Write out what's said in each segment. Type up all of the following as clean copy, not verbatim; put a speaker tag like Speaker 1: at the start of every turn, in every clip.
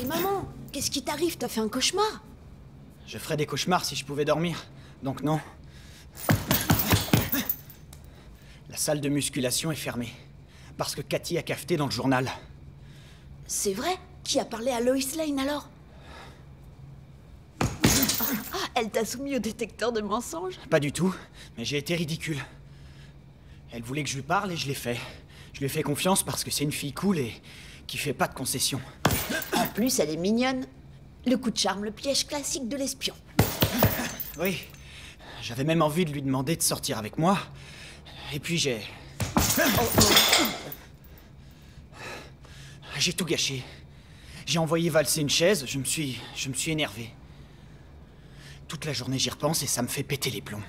Speaker 1: maman, qu'est-ce qui t'arrive? T'as fait un cauchemar?
Speaker 2: Je ferais des cauchemars si je pouvais dormir. Donc non. La salle de musculation est fermée. Parce que Cathy a cafeté dans le journal.
Speaker 1: C'est vrai? Qui a parlé à Lois Lane alors? Elle t'a soumis au détecteur de mensonges?
Speaker 2: Pas du tout, mais j'ai été ridicule. Elle voulait que je lui parle et je l'ai fait. Je lui ai fait confiance parce que c'est une fille cool et qui fait pas de concessions.
Speaker 1: En plus, elle est mignonne. Le coup de charme, le piège classique de l'espion.
Speaker 2: Oui, j'avais même envie de lui demander de sortir avec moi. Et puis j'ai... J'ai tout gâché. J'ai envoyé valser une chaise, je me suis énervé. Toute la journée j'y repense et ça me fait péter les plombs.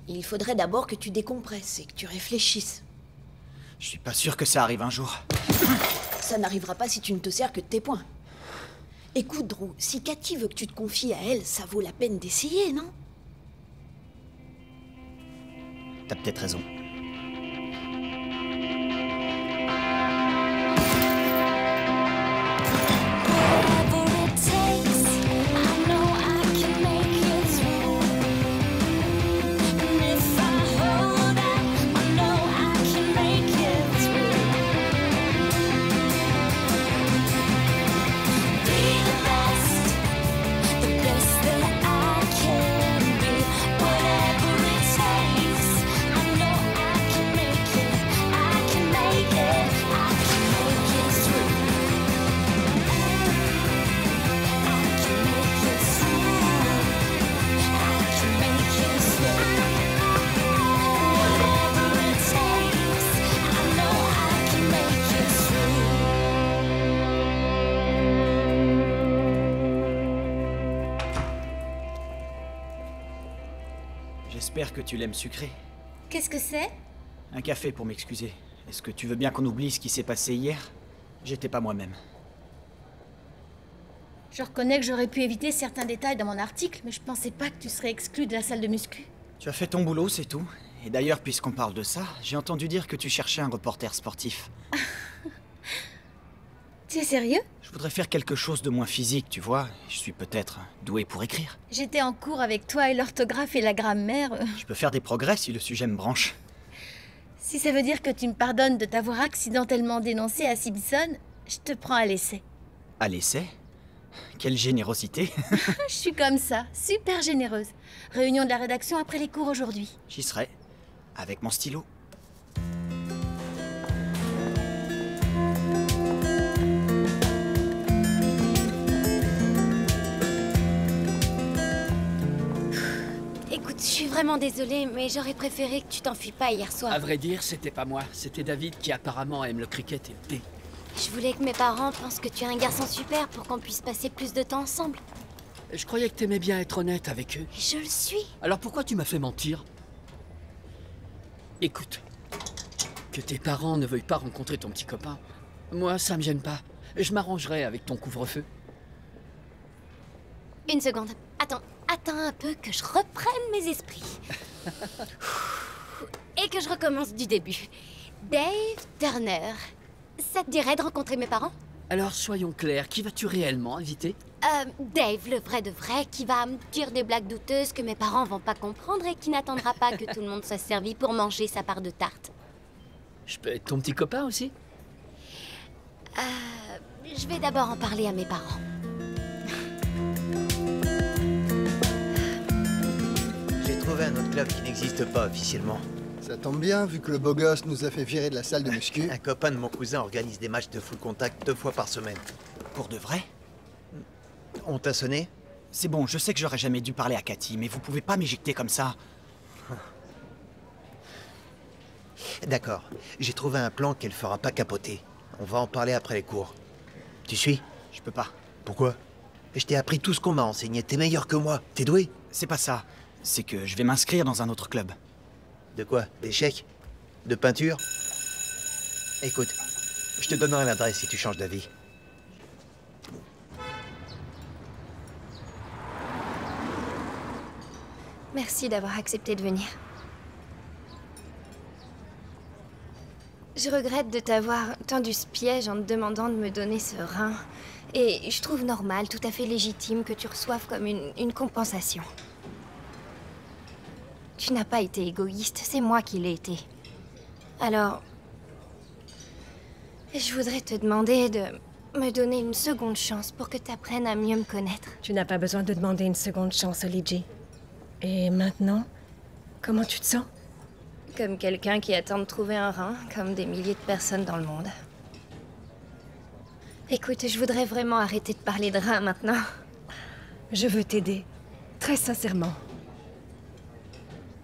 Speaker 1: Il faudrait d'abord que tu décompresses et que tu réfléchisses.
Speaker 2: Je suis pas sûr que ça arrive un jour.
Speaker 1: Ça n'arrivera pas si tu ne te sers que de tes poings. Écoute, Drew, si Cathy veut que tu te confies à elle, ça vaut la peine d'essayer, non?
Speaker 2: T'as peut-être raison. J'espère que tu l'aimes sucré.
Speaker 3: Qu'est-ce que c'est?
Speaker 2: Un café pour m'excuser. Est-ce que tu veux bien qu'on oublie ce qui s'est passé hier? J'étais pas moi-même.
Speaker 3: Je reconnais que j'aurais pu éviter certains détails dans mon article, mais je pensais pas que tu serais exclu de la salle de muscu.
Speaker 2: Tu as fait ton boulot, c'est tout. Et d'ailleurs, puisqu'on parle de ça, j'ai entendu dire que tu cherchais un reporter sportif.
Speaker 3: Tu es sérieux?
Speaker 2: Je voudrais faire quelque chose de moins physique, tu vois. Je suis peut-être doué pour écrire.
Speaker 3: J'étais en cours avec toi et l'orthographe et la grammaire.
Speaker 2: Je peux faire des progrès si le sujet me branche.
Speaker 3: Si ça veut dire que tu me pardonnes de t'avoir accidentellement dénoncé à Simpson, je te prends à l'essai.
Speaker 2: À l'essai? Quelle générosité.
Speaker 3: Je suis comme ça, super généreuse. Réunion de la rédaction après les cours aujourd'hui.
Speaker 2: J'y serai, avec mon stylo.
Speaker 4: Écoute, je suis vraiment désolée, mais j'aurais préféré que tu t'enfuis pas hier soir.
Speaker 5: À vrai dire, c'était pas moi. C'était David qui apparemment aime le cricket et le thé.
Speaker 4: Je voulais que mes parents pensent que tu es un garçon super pour qu'on puisse passer plus de temps ensemble.
Speaker 5: Je croyais que t'aimais bien être honnête avec eux.
Speaker 4: Et je le suis.
Speaker 5: Alors pourquoi tu m'as fait mentir? Écoute, que tes parents ne veuillent pas rencontrer ton petit copain, moi ça me gêne pas. Je m'arrangerai avec ton couvre-feu.
Speaker 4: Une seconde. Attends un peu que je reprenne mes esprits. Et que je recommence du début. Dave Turner, ça te dirait de rencontrer mes parents?
Speaker 5: Alors soyons clairs, qui vas-tu réellement inviter?
Speaker 4: Dave, le vrai de vrai, qui va me dire des blagues douteuses que mes parents vont pas comprendre et qui n'attendra pas que tout le monde soit servi pour manger sa part de tarte.
Speaker 5: Je peux être ton petit copain aussi?
Speaker 4: Je vais d'abord en parler à mes parents.
Speaker 6: J'ai trouvé un autre club qui n'existe pas officiellement.
Speaker 7: Ça tombe bien, vu que le beau gosse nous a fait virer de la salle de muscu.
Speaker 6: Un copain de mon cousin organise des matchs de full contact 2 fois par semaine.
Speaker 2: Pour de vrai?
Speaker 6: On t'a sonné?
Speaker 2: C'est bon, je sais que j'aurais jamais dû parler à Cathy, mais vous pouvez pas m'éjecter comme ça.
Speaker 6: D'accord, j'ai trouvé un plan qu'elle fera pas capoter. On va en parler après les cours. Tu suis?
Speaker 2: Je peux pas.
Speaker 6: Pourquoi? Je t'ai appris tout ce qu'on m'a enseigné, t'es meilleur que moi, t'es doué?
Speaker 2: C'est pas ça. C'est que je vais m'inscrire dans un autre club.
Speaker 6: De quoi? D'échecs? De peinture? Écoute, je te donnerai l'adresse si tu changes d'avis.
Speaker 4: Merci d'avoir accepté de venir.
Speaker 8: Je regrette de t'avoir tendu ce piège en te demandant de me donner ce rein. Et je trouve normal, tout à fait légitime que tu reçoives comme une compensation. Tu n'as pas été égoïste, c'est moi qui l'ai été. Alors... je voudrais te demander de me donner une seconde chance pour que tu apprennes à mieux me connaître.
Speaker 9: Tu n'as pas besoin de demander une seconde chance, Oligi. Et maintenant, comment tu te sens?
Speaker 8: Comme quelqu'un qui attend de trouver un rein, comme des milliers de personnes dans le monde. Écoute, je voudrais vraiment arrêter de parler de rein maintenant.
Speaker 9: Je veux t'aider, très sincèrement.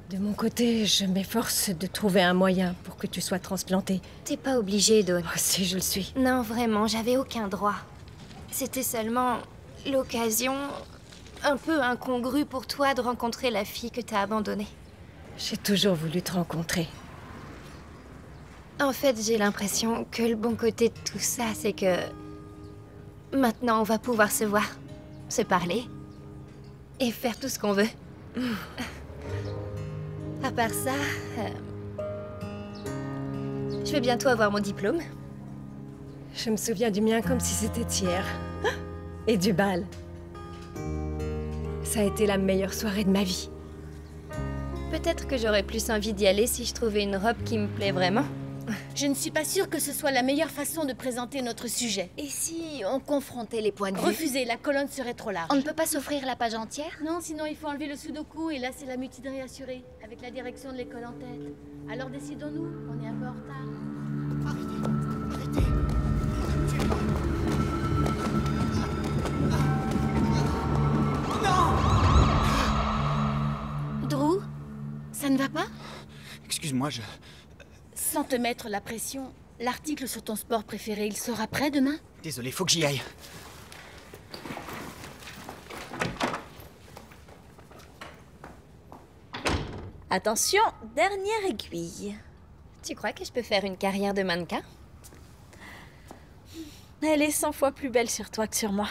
Speaker 9: De mon côté, je m'efforce de trouver un moyen pour que tu sois transplantée.
Speaker 8: T'es pas obligée, Dawn.
Speaker 9: Oh, si, je le suis.
Speaker 8: Non, vraiment, j'avais aucun droit. C'était seulement l'occasion un peu incongrue pour toi de rencontrer la fille que t'as abandonnée.
Speaker 9: J'ai toujours voulu te rencontrer.
Speaker 8: En fait, j'ai l'impression que le bon côté de tout ça, c'est que... maintenant, on va pouvoir se voir, se parler, et faire tout ce qu'on veut. À part ça, je vais bientôt avoir mon diplôme.
Speaker 9: Je me souviens du mien comme si c'était hier. Et du bal. Ça a été la meilleure soirée de ma vie.
Speaker 8: Peut-être que j'aurais plus envie d'y aller si je trouvais une robe qui me plaît vraiment.
Speaker 3: Je ne suis pas sûre que ce soit la meilleure façon de présenter notre sujet.
Speaker 1: Et si on confrontait les points de vue?
Speaker 3: Refusez, la colonne serait trop large.
Speaker 4: On ne peut pas s'offrir la page entière?
Speaker 3: Non, sinon il faut enlever le sudoku et là c'est la mutinerie assurée, avec la direction de l'école en tête. Alors décidons-nous, on est un peu en retard.
Speaker 2: Arrêtez. Tuez pas. Non!
Speaker 3: Drew, ça ne va pas?
Speaker 2: Excuse-moi, je...
Speaker 3: Sans te mettre la pression, l'article sur ton sport préféré, il sera prêt demain?
Speaker 2: Désolé, faut que j'y aille.
Speaker 10: Attention, dernière aiguille.
Speaker 8: Tu crois que je peux faire une carrière de mannequin?
Speaker 10: Elle est 100 fois plus belle sur toi que sur moi.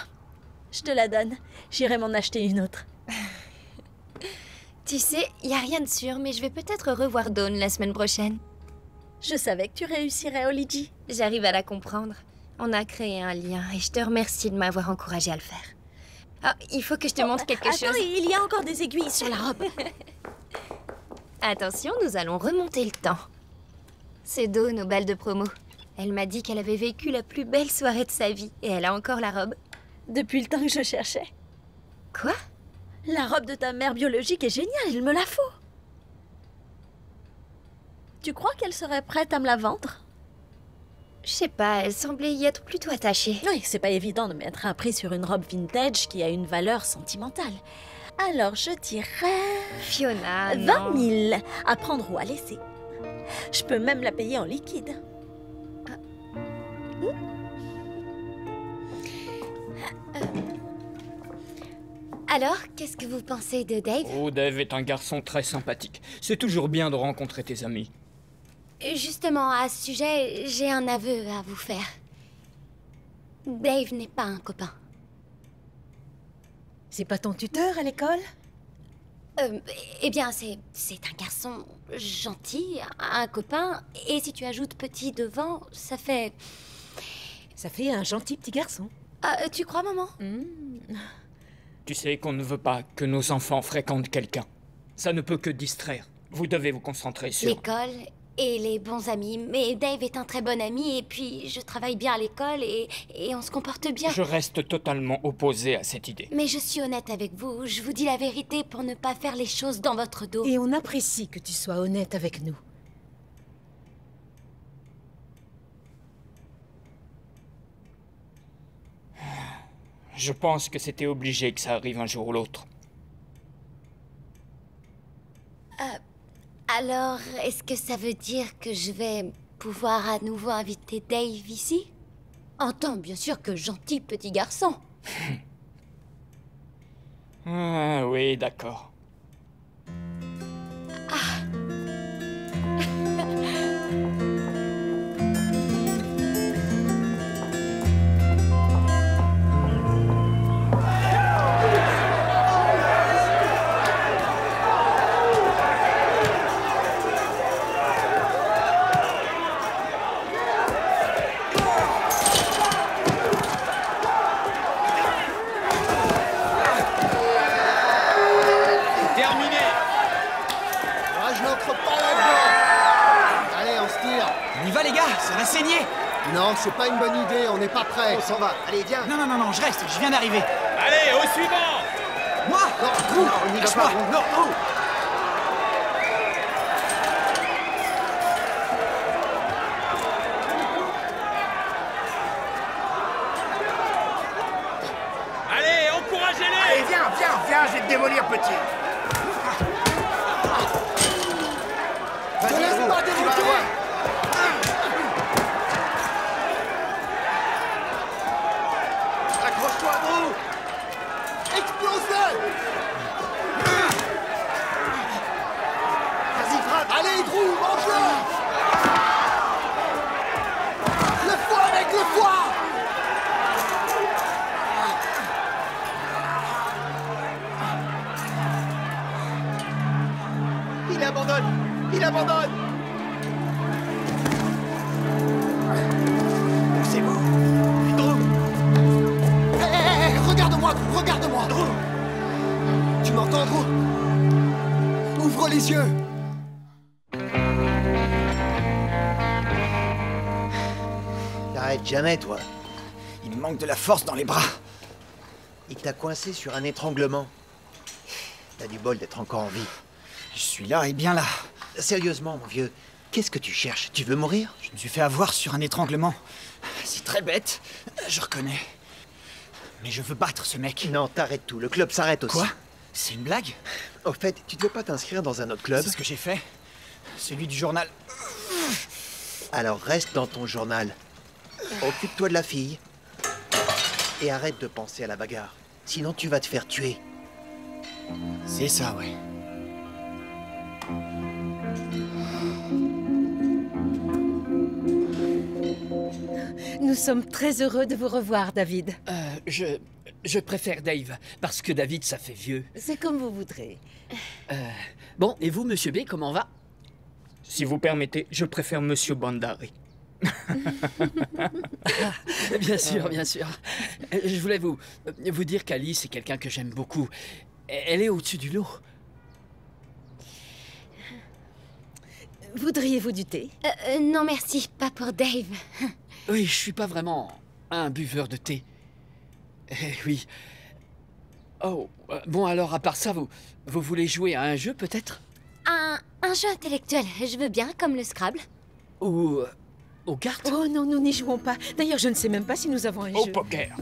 Speaker 10: Je te la donne. J'irai m'en acheter une autre.
Speaker 8: Tu sais, y a rien de sûr, mais je vais peut-être revoir Dawn la semaine prochaine.
Speaker 10: Je savais que tu réussirais, Oligi.
Speaker 8: J'arrive à la comprendre. On a créé un lien et je te remercie de m'avoir encouragée à le faire. Ah, il faut que je te montre quelque chose.
Speaker 10: Attends, il y a encore des aiguilles sur la robe.
Speaker 8: Attention, nous allons remonter le temps. C'est Dawn au bal de promo. Elle m'a dit qu'elle avait vécu la plus belle soirée de sa vie et elle a encore la robe.
Speaker 10: Depuis le temps que je cherchais.
Speaker 8: Quoi?
Speaker 10: La robe de ta mère biologique est géniale, il me la faut. Tu crois qu'elle serait prête à me la vendre?
Speaker 8: Je sais pas, elle semblait y être plutôt attachée.
Speaker 10: Oui, c'est pas évident de mettre un prix sur une robe vintage qui a une valeur sentimentale. Alors je dirais...
Speaker 8: Fiona,
Speaker 10: 20 000 à prendre ou à laisser. Je peux même la payer en liquide.
Speaker 4: Alors, qu'est-ce que vous pensez de Dave?
Speaker 5: Oh, Dave est un garçon très sympathique. C'est toujours bien de rencontrer tes amis.
Speaker 4: Justement, à ce sujet, j'ai un aveu à vous faire. Dave n'est pas un copain.
Speaker 9: C'est pas ton tuteur à l'école?
Speaker 4: Eh bien, c'est un garçon gentil, un copain, et si tu ajoutes petit devant, ça fait...
Speaker 9: Ça fait un gentil petit garçon.
Speaker 4: Ah, tu crois, maman?
Speaker 5: Tu sais qu'on ne veut pas que nos enfants fréquentent quelqu'un. Ça ne peut que distraire. Vous devez vous concentrer sur...
Speaker 4: L'école et les bons amis. Mais Dave est un très bon ami, et puis je travaille bien à l'école, et on se comporte bien.
Speaker 5: Je reste totalement opposé à cette idée.
Speaker 4: Mais je suis honnête avec vous, je vous dis la vérité pour ne pas faire les choses dans votre dos.
Speaker 9: Et on apprécie que tu sois honnête avec nous.
Speaker 5: Je pense que c'était obligé que ça arrive un jour ou l'autre.
Speaker 4: Alors, est-ce que ça veut dire que je vais pouvoir à nouveau inviter Dave ici? En tant, bien sûr, que gentil petit garçon.
Speaker 5: Ah oui, d'accord.
Speaker 2: les gars, ça va saigner.
Speaker 7: Non, c'est pas une bonne idée, on n'est pas prêts.
Speaker 6: On s'en va. Allez, viens.
Speaker 2: Non, je reste, je viens d'arriver.
Speaker 5: Allez, au suivant!
Speaker 2: Moi
Speaker 6: Non, on n'y va
Speaker 2: lâche-moi.
Speaker 6: pas. Non, non.
Speaker 5: Allez, encouragez-les!
Speaker 11: Allez, viens, je vais te démolir, petit.
Speaker 7: Te laisse pas démonter.
Speaker 6: Accroche-toi, Drew.
Speaker 7: Explose-le.
Speaker 6: Vas-y, frappe.
Speaker 7: Allez, Drew, mange-le. Le foie avec le foie.
Speaker 6: Il abandonne. Il abandonne. C'est vous. Drew.
Speaker 7: Hé, regarde-moi, Drew, regarde-moi.
Speaker 6: Drew.
Speaker 7: Tu m'entends, Drew? Ouvre les yeux.
Speaker 6: T'arrêtes jamais, toi.
Speaker 2: Il me manque de la force dans les bras.
Speaker 6: Il t'a coincé sur un étranglement. T'as du bol d'être encore en vie.
Speaker 2: Je suis là et bien là.
Speaker 6: Sérieusement, mon vieux, qu'est-ce que tu cherches? Tu veux mourir?
Speaker 2: Je me suis fait avoir sur un étranglement. C'est très bête, je reconnais. Mais je veux battre ce mec.
Speaker 6: Non, t'arrêtes tout. Le club s'arrête aussi.
Speaker 2: Quoi? C'est une blague?
Speaker 6: Au fait, tu devais pas t'inscrire dans un autre club?
Speaker 2: C'est ce que j'ai fait. Celui du journal.
Speaker 6: Alors reste dans ton journal. Occupe-toi de la fille. Et arrête de penser à la bagarre. Sinon tu vas te faire tuer.
Speaker 2: C'est ça, ouais.
Speaker 9: Nous sommes très heureux de vous revoir, David.
Speaker 12: Je préfère Dave, parce que David, ça fait vieux.
Speaker 10: C'est comme vous voudrez.
Speaker 12: Bon, et vous, monsieur B, comment va?
Speaker 5: Si vous permettez, je préfère Monsieur Bandari.
Speaker 12: Bien sûr, bien sûr. Je voulais vous dire qu'Alice est quelqu'un que j'aime beaucoup. Elle est au-dessus du lot.
Speaker 9: Voudriez-vous du thé?
Speaker 4: Non merci, pas pour Dave.
Speaker 12: Oui, je suis pas vraiment un buveur de thé. Oui. Oh, bon alors, à part ça, vous voulez jouer à un jeu, peut-être?
Speaker 4: Un jeu intellectuel, je veux bien, comme le Scrabble.
Speaker 12: Ou aux cartes?
Speaker 9: Oh non, nous n'y jouons pas. D'ailleurs, je ne sais même pas si nous avons un
Speaker 5: Au
Speaker 9: jeu.
Speaker 5: poker.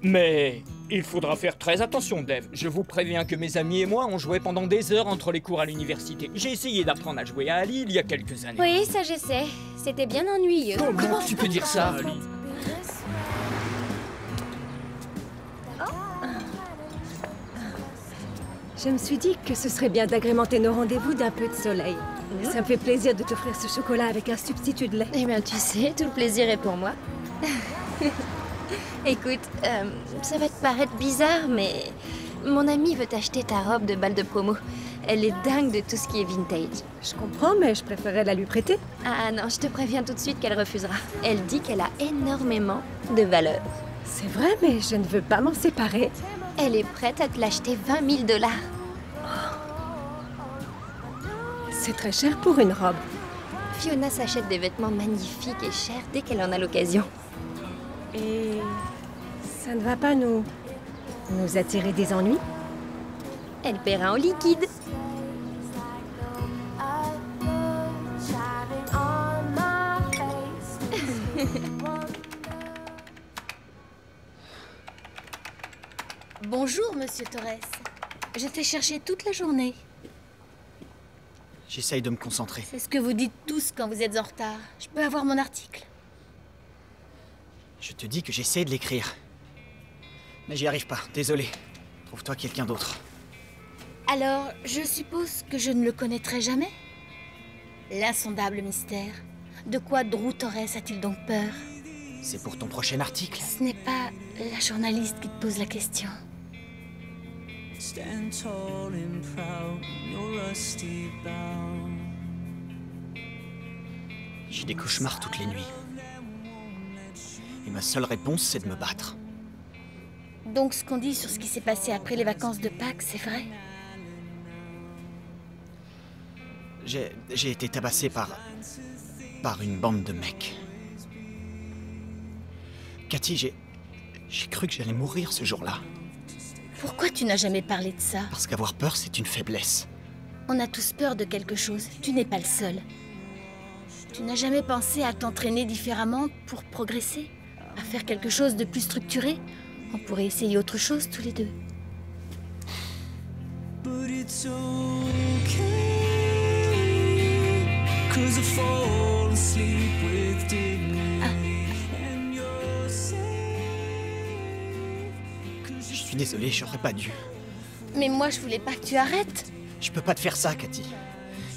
Speaker 5: Mais il faudra faire très attention, Dave. Je vous préviens que mes amis et moi, on jouait pendant des heures entre les cours à l'université. J'ai essayé d'apprendre à jouer à Ali il y a quelques années.
Speaker 4: Oui, ça je sais. C'était bien ennuyeux.
Speaker 12: Comment tu peux dire ça, Ali?
Speaker 9: Je me suis dit que ce serait bien d'agrémenter nos rendez-vous d'un peu de soleil. Ça me fait plaisir de t'offrir ce chocolat avec un substitut de lait.
Speaker 8: Eh bien, tu sais, tout le plaisir est pour moi. Écoute, ça va te paraître bizarre, mais mon amie veut t'acheter ta robe de bal de promo. Elle est dingue de tout ce qui est vintage.
Speaker 9: Je comprends, mais je préférerais la lui prêter.
Speaker 8: Ah non, je te préviens tout de suite qu'elle refusera. Elle dit qu'elle a énormément de valeur.
Speaker 9: C'est vrai, mais je ne veux pas m'en séparer.
Speaker 8: Elle est prête à te l'acheter 20 000 $.
Speaker 9: C'est très cher pour une robe.
Speaker 8: Fiona s'achète des vêtements magnifiques et chers dès qu'elle en a l'occasion.
Speaker 9: Et ça ne va pas nous attirer des ennuis?
Speaker 8: Elle paiera en liquide.
Speaker 3: Bonjour, monsieur Torres. Je t'ai cherché toute la journée.
Speaker 2: J'essaye de me concentrer.
Speaker 3: C'est ce que vous dites tous quand vous êtes en retard. Je peux avoir mon article?
Speaker 2: Je te dis que j'essaie de l'écrire. Mais j'y arrive pas, désolé. Trouve-toi quelqu'un d'autre.
Speaker 3: Alors, je suppose que je ne le connaîtrai jamais? L'insondable mystère. De quoi Drew Torres a-t-il donc peur?
Speaker 2: C'est pour ton prochain article.
Speaker 3: Ce n'est pas la journaliste qui te pose la question.
Speaker 13: Stand tall and proud, your rusty bow.
Speaker 2: J'ai des cauchemars toutes les nuits. Et ma seule réponse, c'est de me battre.
Speaker 3: Donc ce qu'on dit sur ce qui s'est passé après les vacances de Pâques, c'est vrai?
Speaker 2: J'ai été tabassé par par une bande de mecs. Cathy, j'ai cru que j'allais mourir ce jour-là.
Speaker 3: Pourquoi tu n'as jamais parlé de ça?
Speaker 2: Parce qu'avoir peur, c'est une faiblesse.
Speaker 3: On a tous peur de quelque chose. Tu n'es pas le seul. Tu n'as jamais pensé à t'entraîner différemment pour progresser? À faire quelque chose de plus structuré? On pourrait essayer autre chose tous les deux.
Speaker 13: But it's okay, 'cause I fall asleep with dignity, and you're safe, 'cause
Speaker 2: Je suis désolé, j'aurais pas dû.
Speaker 3: Mais moi, je voulais pas que tu arrêtes.
Speaker 2: Je peux pas te faire ça, Cathy.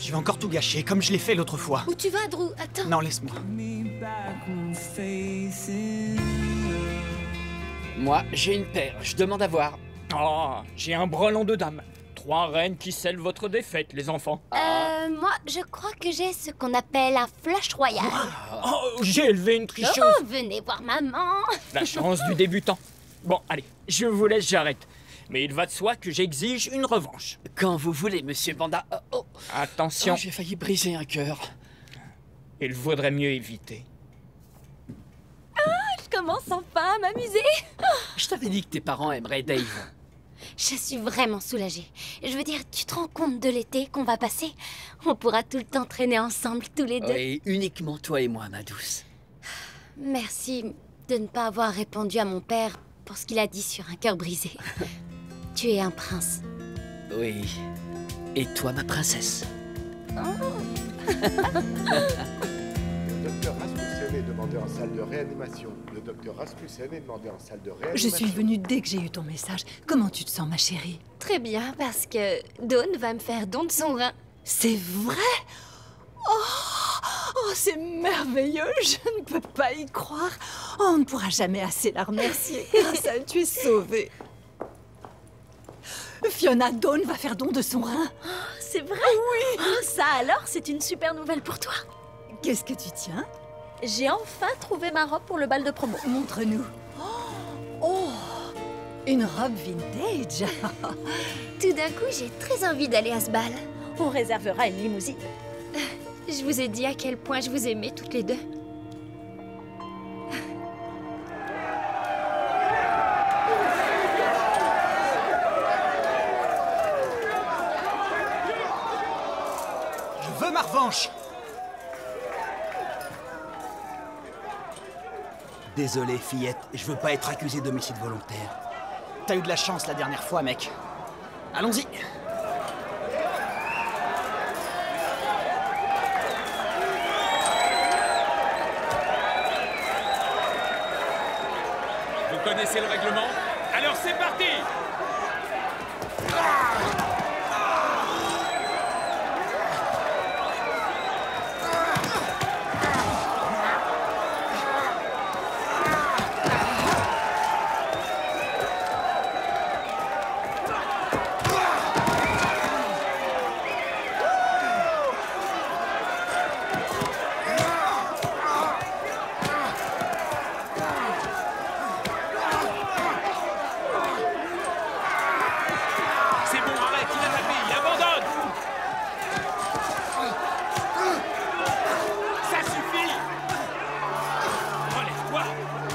Speaker 2: Je vais encore tout gâcher, comme je l'ai fait l'autre fois.
Speaker 3: Où tu vas, Drew? Attends.
Speaker 2: Non, laisse-moi.
Speaker 13: me back my faith in
Speaker 12: Moi, j'ai une paire, je demande à voir.
Speaker 5: Oh, j'ai un brelan de dames. 3 reines qui scellent votre défaite, les enfants.
Speaker 4: Moi, je crois que j'ai ce qu'on appelle un flush royal.
Speaker 5: Oh, j'ai élevé une tricheuse.
Speaker 4: Oh, venez voir maman.
Speaker 5: La chance du débutant. Bon, allez, je vous laisse, j'arrête. Mais il va de soi que j'exige une revanche.
Speaker 12: Quand vous voulez, monsieur Panda. Oh,
Speaker 5: Attention.
Speaker 12: j'ai failli briser un cœur.
Speaker 5: Il vaudrait mieux éviter.
Speaker 10: Je commence enfin à m'amuser.
Speaker 12: Je t'avais dit que tes parents aimeraient Dave.
Speaker 4: Je suis vraiment soulagée. Je veux dire, tu te rends compte de l'été qu'on va passer? On pourra tout le temps traîner ensemble, tous les deux.
Speaker 12: Oui, uniquement toi et moi, ma douce.
Speaker 4: Merci de ne pas avoir répondu à mon père pour ce qu'il a dit sur un cœur brisé. Tu es un prince.
Speaker 12: Oui. Et toi, ma princesse.
Speaker 14: Le docteur Rasmussen est demandé en salle de réanimation. Le docteur Rasmussen est demandé en salle de réanimation.
Speaker 15: Je suis venue dès que j'ai eu ton message. Comment tu te sens, ma chérie?
Speaker 8: Très bien, parce que Dawn va me faire don de son rein.
Speaker 15: C'est vrai? Oh, c'est merveilleux, je ne peux pas y croire. Oh, on ne pourra jamais assez la remercier. Grâce à elle, tu es sauvée. Fiona, Dawn va faire don de son rein.
Speaker 10: Oh, c'est vrai? Oui. Oh, ça alors, c'est une super nouvelle pour toi.
Speaker 15: Qu'est-ce que tu tiens?
Speaker 10: J'ai enfin trouvé ma robe pour le bal de promo.
Speaker 15: Montre-nous. Oh, une robe vintage.
Speaker 8: Tout d'un coup, j'ai très envie d'aller à ce bal.
Speaker 10: On réservera une limousine.
Speaker 8: Je vous ai dit à quel point je vous aimais toutes les deux.
Speaker 2: Je veux ma revanche.
Speaker 16: Désolé, fillette, je veux pas être accusé d'homicide volontaire.
Speaker 2: T'as eu de la chance la dernière fois, mec. Allons-y.
Speaker 17: Vous connaissez le règlement? Alors c'est parti!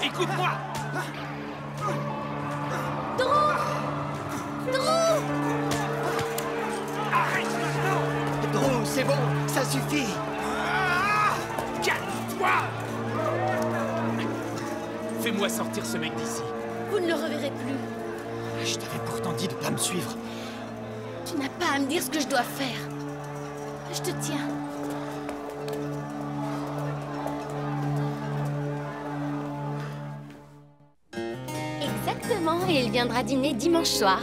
Speaker 17: Écoute-moi! Arrête maintenant!
Speaker 6: Drew, c'est bon, ça suffit!
Speaker 17: Calme-toi! Fais-moi sortir ce mec d'ici.
Speaker 3: Vous ne le reverrez plus.
Speaker 2: Je t'avais pourtant dit de pas me suivre.
Speaker 3: Tu n'as pas à me dire ce que je dois faire. Je te tiens.
Speaker 4: Exactement, et il viendra dîner dimanche soir.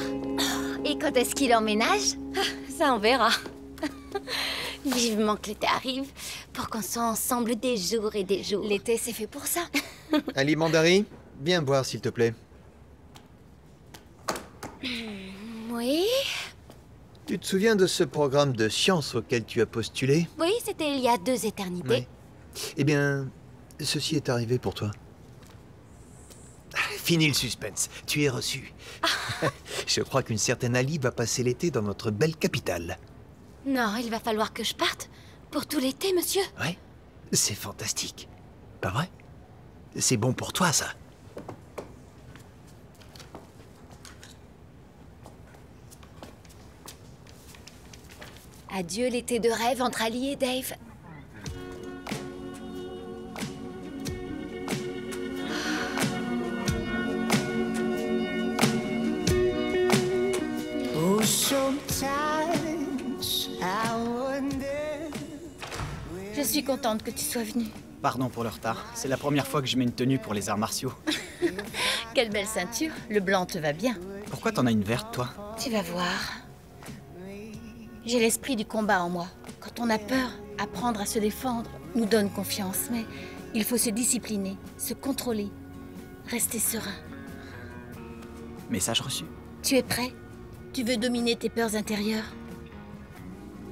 Speaker 8: Et quand est-ce qu'il emménage?
Speaker 4: Ça, on verra. Vivement que l'été arrive, pour qu'on soit ensemble des jours et des jours.
Speaker 8: L'été, c'est fait pour ça.
Speaker 6: Ali Mandari, viens boire s'il te plaît.
Speaker 4: Oui?
Speaker 6: Tu te souviens de ce programme de science auquel tu as postulé?
Speaker 4: Oui, c'était il y a 2 éternités.
Speaker 6: Oui. Eh bien, ceci est arrivé pour toi. Fini le suspense, tu es reçu. Je crois qu'une certaine Ali va passer l'été dans notre belle capitale.
Speaker 4: Non, il va falloir que je parte. Pour tout l'été, monsieur.
Speaker 6: Ouais. C'est fantastique. Pas vrai? C'est bon pour toi, ça.
Speaker 3: Adieu l'été de rêve entre Ali et Dave.
Speaker 13: Oh, sometimes I wonder.
Speaker 3: Je suis contente que tu sois venue.
Speaker 2: Pardon pour le retard. C'est la première fois que je mets une tenue pour les arts martiaux.
Speaker 3: Quelle belle ceinture. Le blanc te va bien.
Speaker 2: Pourquoi t'en as une verte, toi?
Speaker 3: Tu vas voir. J'ai l'esprit du combat en moi. Quand on a peur, apprendre à se défendre nous donne confiance. Mais il faut se discipliner, se contrôler, rester serein.
Speaker 2: Message reçu.
Speaker 3: Tu es prêt? Tu veux dominer tes peurs intérieures?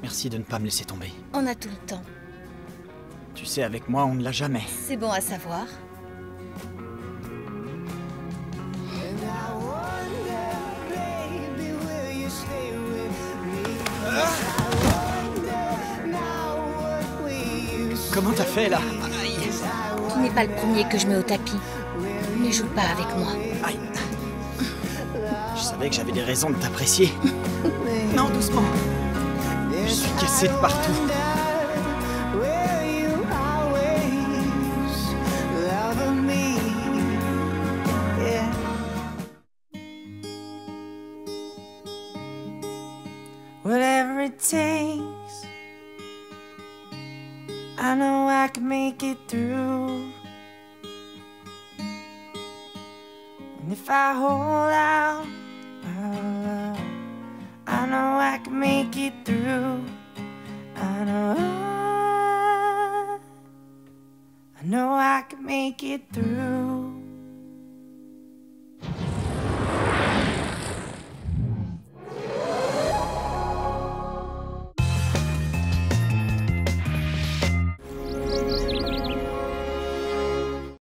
Speaker 2: Merci de ne pas me laisser tomber.
Speaker 3: On a tout le temps.
Speaker 2: Tu sais, avec moi, on ne l'a jamais.
Speaker 3: C'est bon à savoir.
Speaker 2: Comment t'as fait, là?
Speaker 3: Tu n'es pas le premier que je mets au tapis. Ne joue pas avec moi.
Speaker 2: Aïe. Je savais que j'avais des raisons de t'apprécier. Non, doucement. Je suis cassé de partout.
Speaker 13: Whatever it takes, I know I can make it through. And if I hold out our love, I know I can make it through. I know I can make it through.